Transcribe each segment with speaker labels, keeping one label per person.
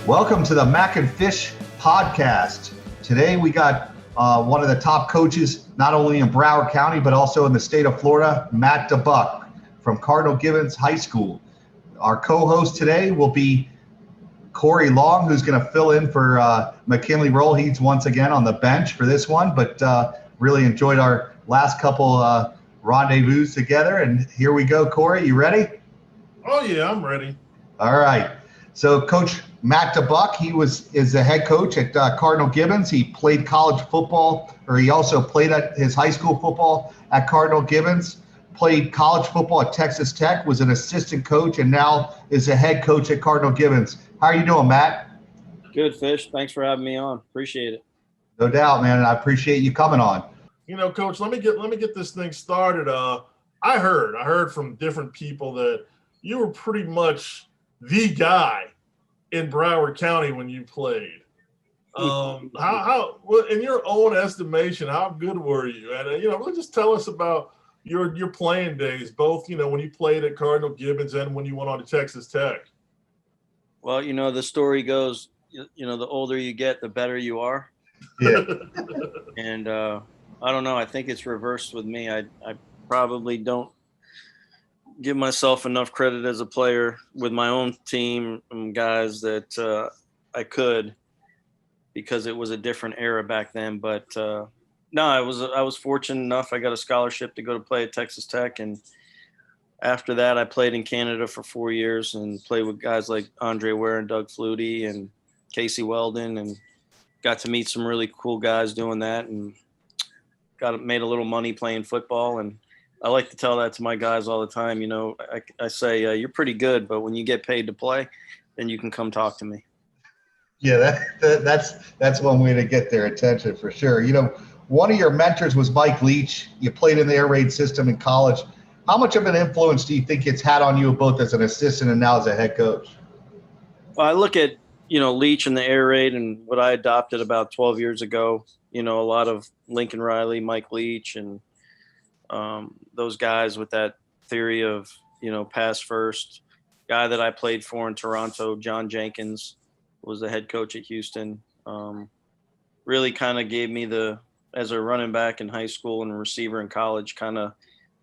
Speaker 1: Welcome to the Mac and Fish podcast. Today we got one of the top coaches, not only in Broward County, but also in the state of Florida, Matt Debuc from Cardinal Gibbons High School. Our co-host today will be Corey Long, who's going to fill in for McKinley Roll. He's once again on the bench for this one, but really enjoyed our last couple rendezvous together. And here we go, Corey. You ready?
Speaker 2: Oh, yeah, I'm ready.
Speaker 1: All right. So Coach Matt Debuc, is the head coach at Cardinal Gibbons. He played college football, or he also played at his high school football at Cardinal Gibbons, played college football at Texas Tech, was an assistant coach, and now is a head coach at Cardinal Gibbons. How are you doing, Matt?
Speaker 3: Good, Fish. Thanks for having me on. Appreciate it.
Speaker 1: No doubt, man, and I appreciate you coming on.
Speaker 2: You know, Coach, let me get this thing started. I heard from different people that you were pretty much the guy in Broward County when you played. How in your own estimation, how good were you? And really just tell us about your playing days, both when you played at Cardinal Gibbons and when you went on to Texas Tech.
Speaker 3: Well, the story goes, the older you get, the better you are.
Speaker 1: Yeah.
Speaker 3: And I don't know. I think it's reversed with me. I probably don't give myself enough credit as a player with my own team and guys that I could, because it was a different era back then. But no, I was fortunate enough. I got a scholarship to go to play at Texas Tech, and after that, I played in Canada for 4 years and played with guys like Andre Ware and Doug Flutie and Casey Weldon, and got to meet some really cool guys doing that, and made a little money playing football. And I like to tell that to my guys all the time. I say, you're pretty good, but when you get paid to play, then you can come talk to me.
Speaker 1: Yeah, that's one way to get their attention for sure. One of your mentors was Mike Leach. You played in the air raid system in college. How much of an influence do you think it's had on you both as an assistant and now as a head coach?
Speaker 3: Well, I look at, Leach and the air raid and what I adopted about 12 years ago, a lot of Lincoln Riley, Mike Leach, and those guys with that theory of, pass first. Guy that I played for in Toronto, John Jenkins, was the head coach at Houston. Really kind of gave me as a running back in high school and a receiver in college, kind of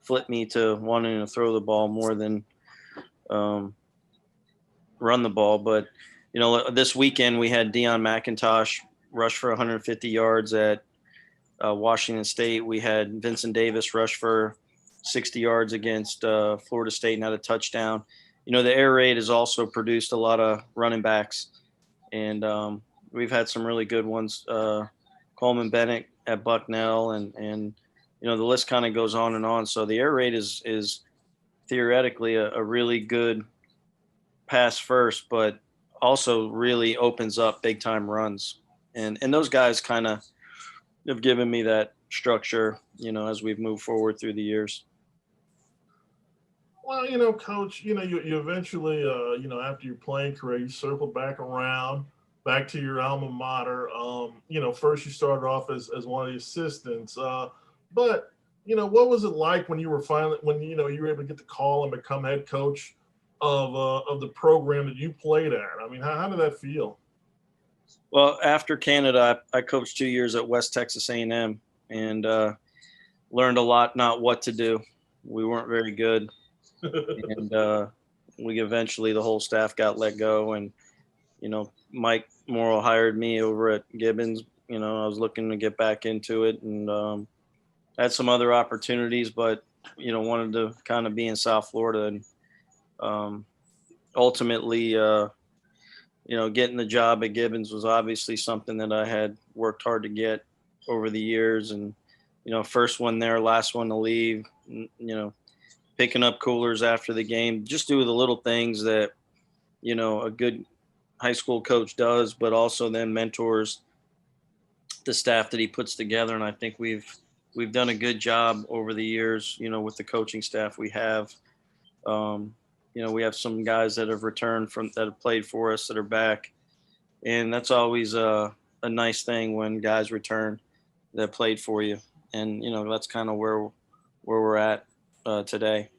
Speaker 3: flipped me to wanting to throw the ball more than run the ball. But, this weekend we had Deion McIntosh rush for 150 yards at Washington State. We had Vincent Davis rush for 60 yards against Florida State and had a touchdown. The air raid has also produced a lot of running backs, and we've had some really good ones. Coleman Bennett at Bucknell, and the list kind of goes on and on. So the air raid is theoretically a really good pass first, but also really opens up big time runs. And those guys kind of have given me that structure, as we've moved forward through the years.
Speaker 2: Well, Coach, you eventually, after your playing career, you circled back around, back to your alma mater. First you started off as one of the assistants, but what was it like when you were you were able to get the call and become head coach of the program that you played at? I mean, how did that feel?
Speaker 3: Well, after Canada, I coached 2 years at West Texas A&M and learned a lot, not what to do. We weren't very good. And the whole staff got let go. And, Mike Morrow hired me over at Gibbons. I was looking to get back into it and had some other opportunities, but, wanted to kind of be in South Florida. And ultimately, getting the job at Gibbons was obviously something that I had worked hard to get over the years. And, first one there, last one to leave, picking up coolers after the game, just do the little things that, a good high school coach does, but also then mentors the staff that he puts together. And I think we've done a good job over the years, with the coaching staff we have. We have some guys that have returned that have played for us that are back. And that's always a nice thing when guys return that played for you. And, that's kind of where we're at today.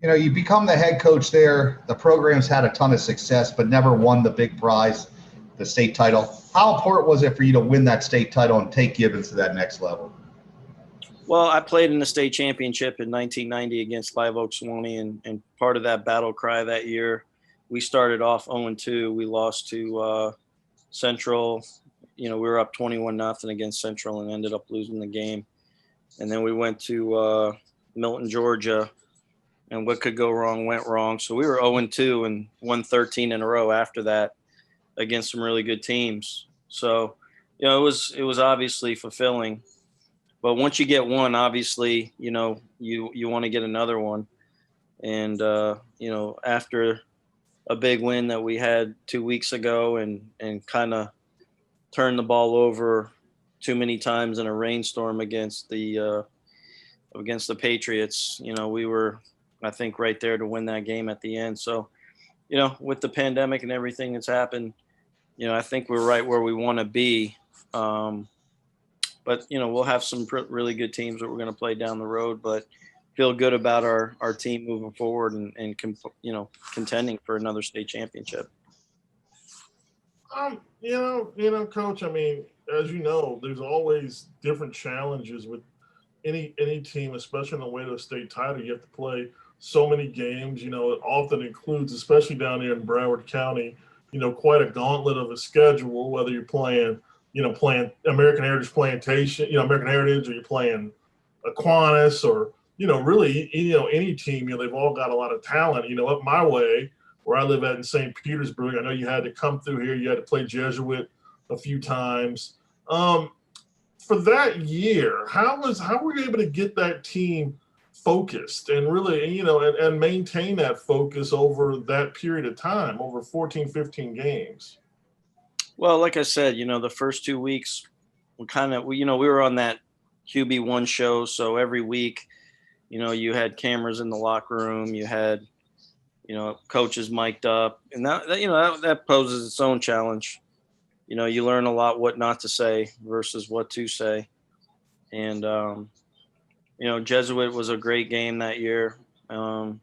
Speaker 1: You become the head coach there. The program's had a ton of success, but never won the big prize, the state title. How important was it for you to win that state title and take Gibbons to that next level?
Speaker 3: Well, I played in the state championship in 1990 against Live Oak Suwannee, and part of that battle cry that year, we started off 0-2. We lost to Central. We were up 21-0 against Central and ended up losing the game. And then we went to Milton, Georgia, and what could go wrong went wrong. So we were 0-2 and won 13 in a row after that against some really good teams. So, it was obviously fulfilling. But once you get one, obviously, you want to get another one. And, after a big win that we had 2 weeks ago and kind of turned the ball over too many times in a rainstorm against the Patriots, we were, I think, right there to win that game at the end. So, with the pandemic and everything that's happened, I think we're right where we want to be. But, we'll have some really good teams that we're going to play down the road, but feel good about our team moving forward and contending for another state championship.
Speaker 2: Coach, I mean, as you know, there's always different challenges with any team, especially in the way to a state title. You have to play so many games. It often includes, especially down here in Broward County, quite a gauntlet of a schedule, whether you're playing American Heritage Plantation, American Heritage, or you're playing Aquinas, or, really, any team, they've all got a lot of talent. Up my way, where I live at in St. Petersburg, I know you had to come through here. You had to play Jesuit a few times. For that year, how were you able to get that team focused and really, and maintain that focus over that period of time, over 14, 15 games?
Speaker 3: Well, like I said, the first 2 weeks, we were on that QB1 show. So every week, you had cameras in the locker room, you had, coaches mic'd up, and that poses its own challenge. You learn a lot what not to say versus what to say. And, Jesuit was a great game that year. I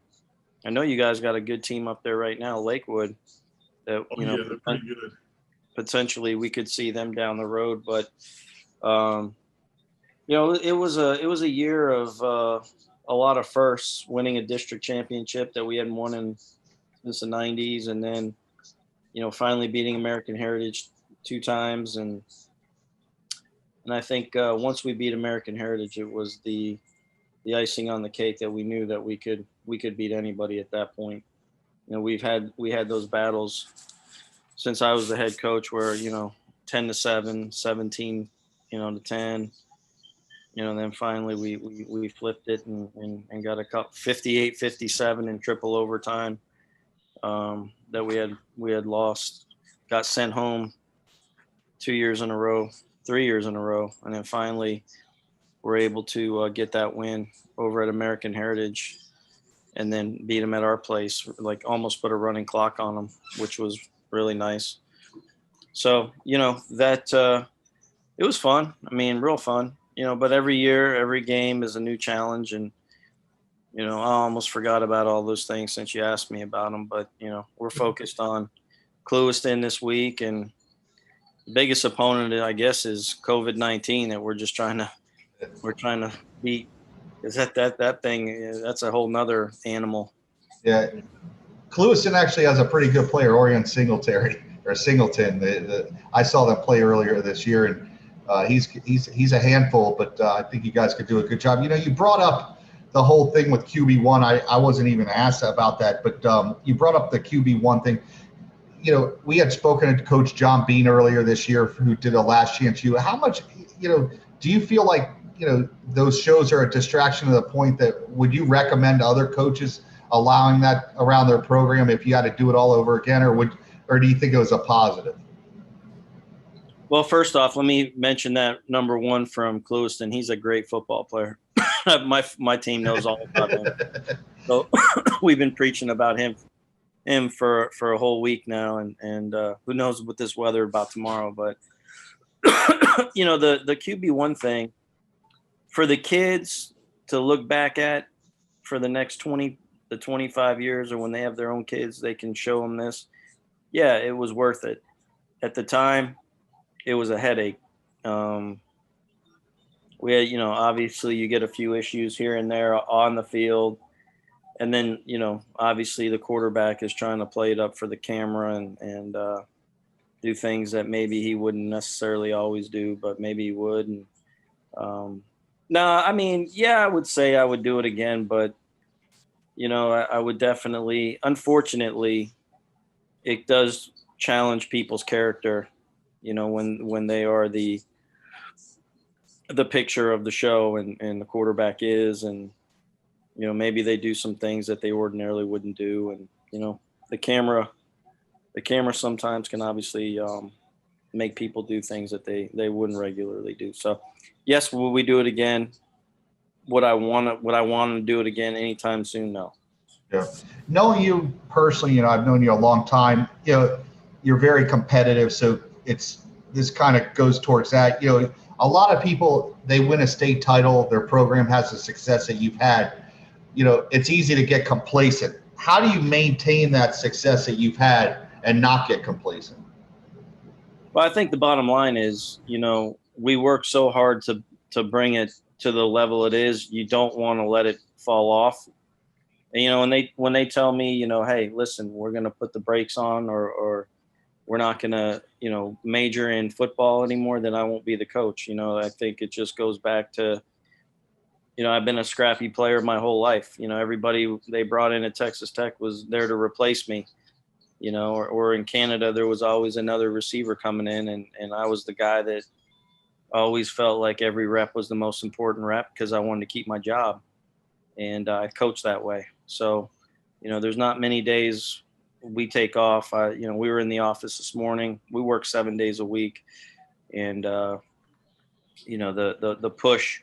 Speaker 3: know you guys got a good team up there right now, Lakewood, that,
Speaker 2: they're pretty good.
Speaker 3: Potentially we could see them down the road, but it was a year of a lot of firsts, winning a district championship that we hadn't won since the 90s, and then finally beating American Heritage 2 times, and I think once we beat American Heritage, it was the icing on the cake that we knew that we could beat anybody at that point. We had those battles since I was the head coach where, 10-7, 17, to 10, then finally we flipped it and got a cup 58-57 in triple overtime that we had lost, got sent home 2 years in a row, 3 years in a row. And then finally we're able to get that win over at American Heritage and then beat them at our place, like almost put a running clock on them, which was really nice. So, that it was fun. I mean, real fun, but every year, every game is a new challenge. And, I almost forgot about all those things since you asked me about them, but, we're focused on Clewiston this week. And the biggest opponent, I guess, is COVID-19 that we're trying to beat. Is that thing, that's a whole nother animal.
Speaker 1: Yeah. Clewiston actually has a pretty good player, Orion Singleton. I saw them play earlier this year, and he's a handful, but I think you guys could do a good job. You brought up the whole thing with QB1. I wasn't even asked about that, but you brought up the QB1 thing. We had spoken to Coach John Bean earlier this year, who did a Last Chance U. How much, do you feel like, those shows are a distraction to the point that would you recommend other coaches allowing that around their program if you had to do it all over again, or do you think it was a positive?
Speaker 3: Well, first off, let me mention that number 1 from Clewiston. He's a great football player. my team knows all about him. So we've been preaching about him for a whole week now, and who knows with this weather about tomorrow. But the QB1 thing for the kids to look back at for the next 20 the 25 years or when they have their own kids, they can show them this. Yeah, it was worth it. At the time, it was a headache. Um, we had, obviously you get a few issues here and there on the field. And then, obviously the quarterback is trying to play it up for the camera and do things that maybe he wouldn't necessarily always do, but maybe he would. And no, I mean, yeah, I would say I would do it again, but I would definitely, unfortunately, it does challenge people's character, when they are the picture of the show and the quarterback is, and, maybe they do some things that they ordinarily wouldn't do. And, the camera sometimes can obviously make people do things that they wouldn't regularly do. So yes, will we do it again? Would I want to do it again anytime soon? No.
Speaker 1: Yeah. Knowing you personally, I've known you a long time, you're very competitive. So this kind of goes towards that. A lot of people, they win a state title, their program has the success that you've had. It's easy to get complacent. How do you maintain that success that you've had and not get complacent?
Speaker 3: Well, I think the bottom line is, we work so hard to bring it to the level it is. You don't want to let it fall off. And, when they tell me, hey, listen, we're going to put the brakes on, or we're not going to, major in football anymore, then I won't be the coach. I think it just goes back to, I've been a scrappy player my whole life. Everybody they brought in at Texas Tech was there to replace me, or in Canada, there was always another receiver coming in. And I was the guy that always felt like every rep was the most important rep because I wanted to keep my job. And I coach that way. So, there's not many days we take off. We were in the office this morning. We work 7 days a week, and the push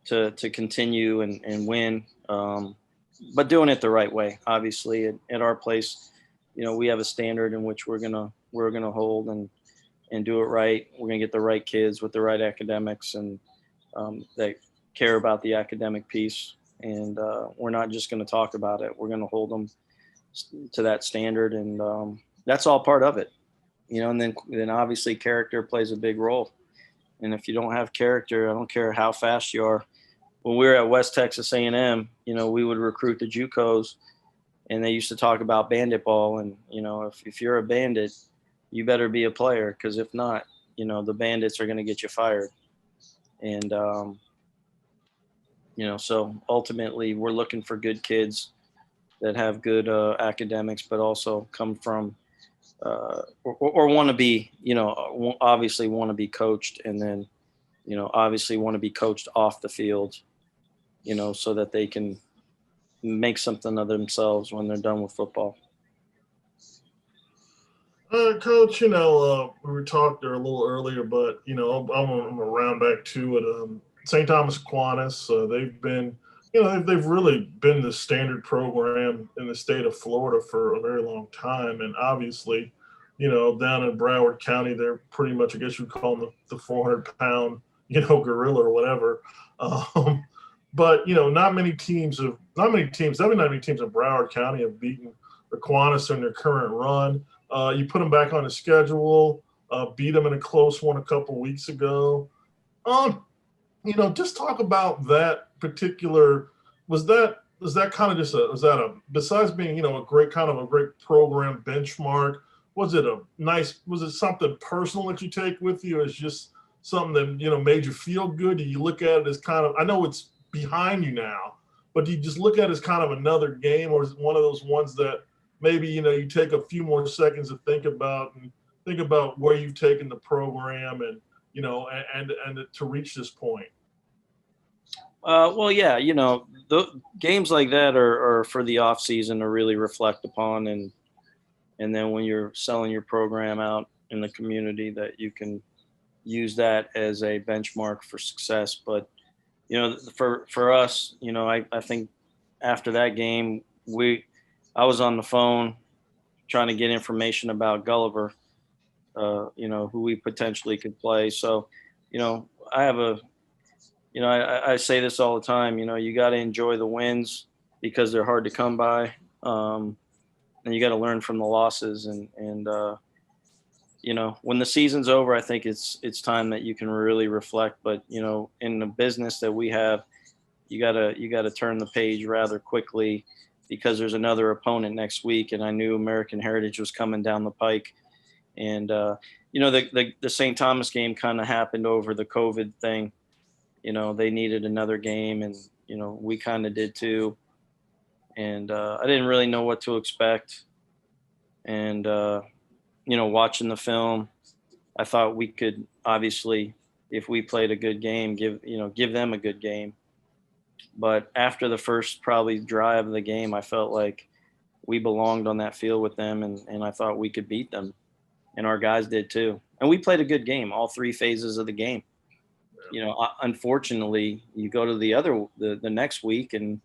Speaker 3: to continue and win, but doing it the right way. Obviously, at our place, we have a standard in which we're gonna hold and do it right. We're gonna get the right kids with the right academics and that care about the academic piece. And we're not just going to talk about it. We're going to hold them to that standard. And that's all part of it, and then obviously character plays a big role. And if you don't have character, I don't care how fast you are. When we were at West Texas A&M, we would recruit the JUCOs, and they used to talk about bandit ball. And, if you're a bandit, you better be a player, because if not, the bandits are going to get you fired. And, so ultimately we're looking for good kids that have good academics, but also come from or want to be, obviously want to be coached, and then, obviously want to be coached off the field, so that they can make something of themselves when they're done with football.
Speaker 2: Coach, we were talking there a little earlier, but, I'm around back to it. St. Thomas Aquinas, they've been, they've really been the standard program in the state of Florida for a very long time. And obviously, down in Broward County, they're pretty much, I guess you'd call them the 400-pound, gorilla or whatever. But, not many teams in Broward County have beaten Aquinas in their current run. You put them back on the schedule, beat them in a close one a couple weeks ago. Just talk about that particular. Was that kind of just besides being a great program benchmark? Was it something personal that you take with you? It's just something that made you feel good? Do you look at it as kind of, I know it's behind you now, but do you just look at it as kind of another game, or is it one of those ones that maybe you take a few more seconds to think about where you've taken the program and and to reach this point?
Speaker 3: Well, yeah, the games like that are for the off season to really reflect upon, and then when you're selling your program out in the community, that you can use that as a benchmark for success. But for us, I think after that game, I was on the phone trying to get information about Gulliver, who we potentially could play. So, I have I say this all the time, you got to enjoy the wins, because they're hard to come by. And you got to learn from the losses. And when the season's over, I think it's time that you can really reflect. But, in the business that we have, you gotta turn the page rather quickly, because there's another opponent next week. And I knew American Heritage was coming down the pike. And, the St. Thomas game kind of happened over the COVID thing. They needed another game, and, we kind of did too. And I didn't really know what to expect. And, watching the film, I thought we could obviously, if we played a good game, give them a good game. But after the first probably drive of the game, I felt like we belonged on that field with them, and I thought we could beat them. And our guys did too. And we played a good game, all three phases of the game. Unfortunately, you go to the next week, and,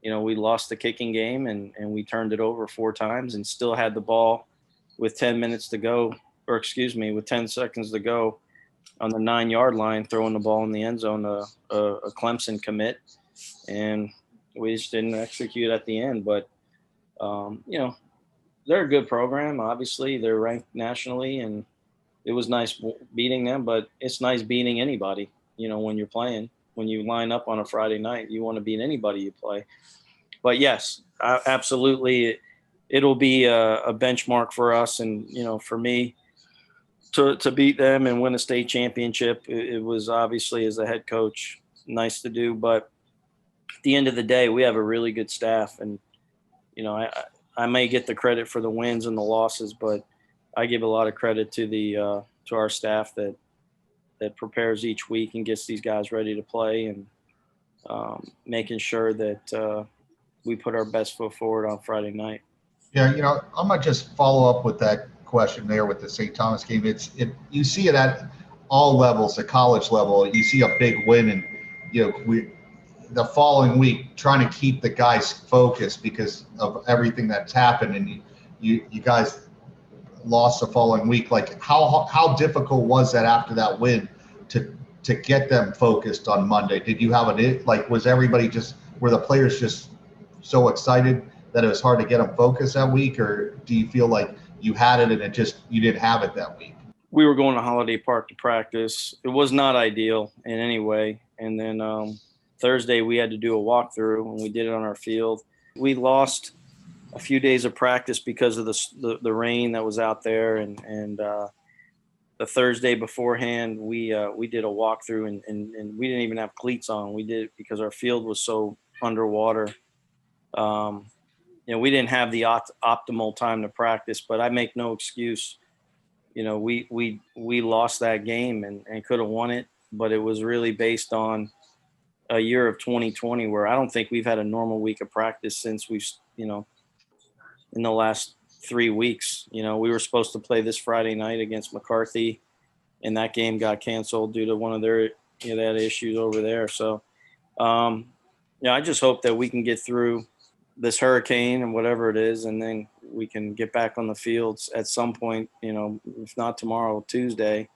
Speaker 3: we lost the kicking game, and we turned it over 4 times and still had the ball with 10 minutes to go, with 10 seconds to go on the 9-yard line, throwing the ball in the end zone, a Clemson commit. And we just didn't execute at the end. But, they're a good program. Obviously, they're ranked nationally, and it was nice beating them, but it's nice beating anybody, when you're playing. When you line up on a Friday night, you want to beat anybody you play. But yes, absolutely, it'll be a benchmark for us, and for me to beat them and win a state championship. It was obviously, as a head coach, nice to do. But at the end of the day, we have a really good staff, and I may get the credit for the wins and the losses, but I give a lot of credit to our staff that prepares each week and gets these guys ready to play, and making sure that we put our best foot forward on Friday night.
Speaker 1: Yeah, I'm gonna just follow up with that question there with the St. Thomas game. You see it at all levels, at college level. You see a big win, and the following week trying to keep the guys focused because of everything that's happened, and you guys lost the following week. Like how difficult was that after that win to get them focused on Monday? Did you have were the players just so excited that it was hard to get them focused that week, or do you feel like you had it and you didn't have it that week?
Speaker 3: We were going to Holiday Park to practice. It was not ideal in any way. And then Thursday we had to do a walkthrough, and we did it on our field. We lost a few days of practice because of the rain that was out there, and the Thursday beforehand we did a walkthrough, and we didn't even have cleats on. We did it because our field was so underwater. We didn't have the optimal time to practice, but I make no excuse. We lost that game and could have won it, but it was really based on a year of 2020 where I don't think we've had a normal week of practice since in the last 3 weeks. We were supposed to play this Friday night against McCarthy, and that game got canceled due to one of their they had issues over there. So, I just hope that we can get through this hurricane and whatever it is, and then we can get back on the fields at some point, if not tomorrow, Tuesday,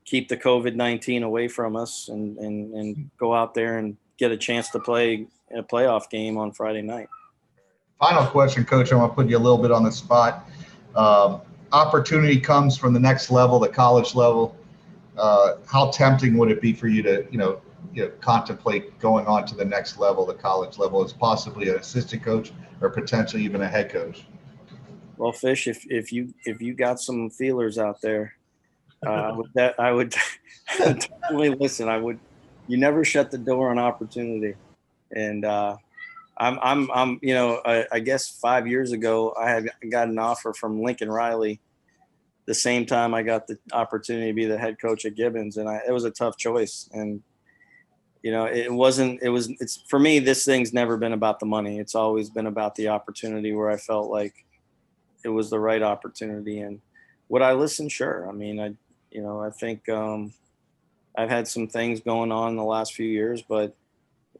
Speaker 3: keep the COVID-19 away from us and go out there and get a chance to play a playoff game on Friday night.
Speaker 1: Final question, Coach. I want to put you a little bit on the spot. Opportunity comes from the next level, the college level. How tempting would it be for you to, contemplate going on to the next level, the college level, as possibly an assistant coach or potentially even a head coach?
Speaker 3: Well, Fish, if you got some feelers out there, I would definitely listen. You never shut the door on opportunity. And I guess 5 years ago, I got an offer from Lincoln Riley the same time I got the opportunity to be the head coach at Gibbons. And it was a tough choice. And, it's for me, this thing's never been about the money. It's always been about the opportunity where I felt like it was the right opportunity. And would I listen? Sure. I mean, I think I've had some things going on in the last few years, but,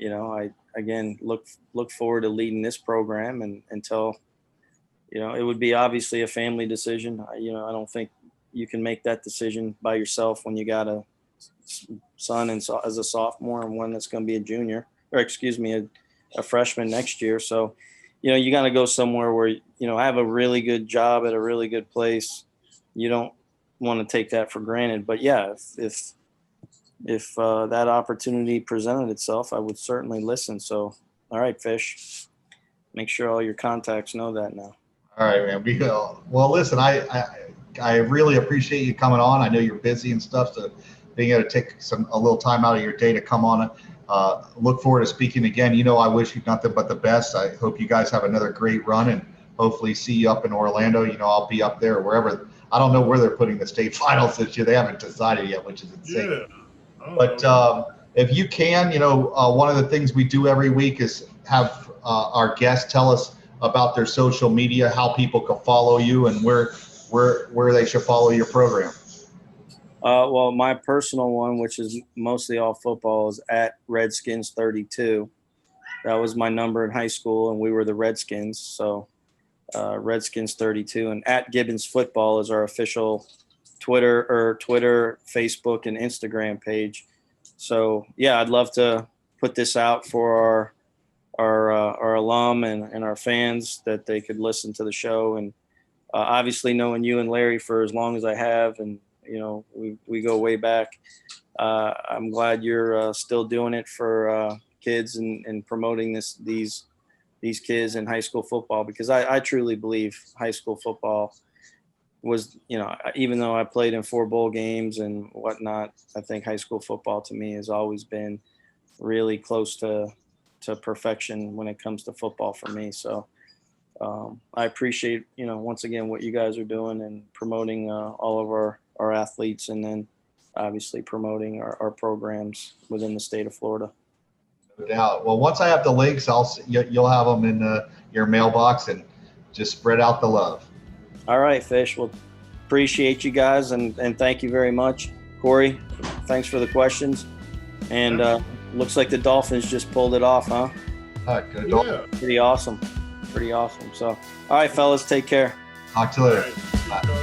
Speaker 3: I, again, look forward to leading this program and until, it would be obviously a family decision. I don't think you can make that decision by yourself when you got a son as a sophomore and one that's going to be a junior, or a a freshman next year. So, you got to go somewhere where, have a really good job at a really good place. You don't want to take that for granted. But yeah, if that opportunity presented itself, I would certainly listen. So, all right, Fish, make sure all your contacts know that now.
Speaker 1: All right, man. Well, listen, I really appreciate you coming on. I know you're busy and stuff, so being able to take a little time out of your day to come on. Look forward to speaking again. I wish you nothing but the best. I hope you guys have another great run, and hopefully see you up in Orlando. I'll be up there or wherever. I don't know where they're putting the state finals this year. They haven't decided yet, which is insane.
Speaker 2: Yeah.
Speaker 1: But if you can, one of the things we do every week is have our guests tell us about their social media, how people can follow you, and where they should follow your program.
Speaker 3: Well, my personal one, which is mostly all football, is at Redskins32. That was my number in high school, and we were the Redskins. So Redskins32, and at Gibbons Football is our official Twitter, Facebook, and Instagram page. So yeah, I'd love to put this out for our alum and our fans, that they could listen to the show. And obviously, knowing you and Larry for as long as I have, and we go way back. I'm glad you're still doing it for kids and promoting these kids in high school football, because I truly believe high school football was, even though I played in 4 bowl games and whatnot, I think high school football to me has always been really close to perfection when it comes to football for me. So I appreciate, once again, what you guys are doing and promoting all of our athletes, and then obviously promoting our programs within the state of Florida.
Speaker 1: No doubt. Well, once I have the links, you'll have them in your mailbox, and just spread out the love.
Speaker 3: All right, Fish. Well, appreciate you guys, and thank you very much. Corey, thanks for the questions. And looks like the Dolphins just pulled it off, huh?
Speaker 1: Good.
Speaker 2: Yeah.
Speaker 3: Pretty awesome. So, all right, fellas, take care.
Speaker 1: Talk to you later.
Speaker 2: All right.
Speaker 1: Bye.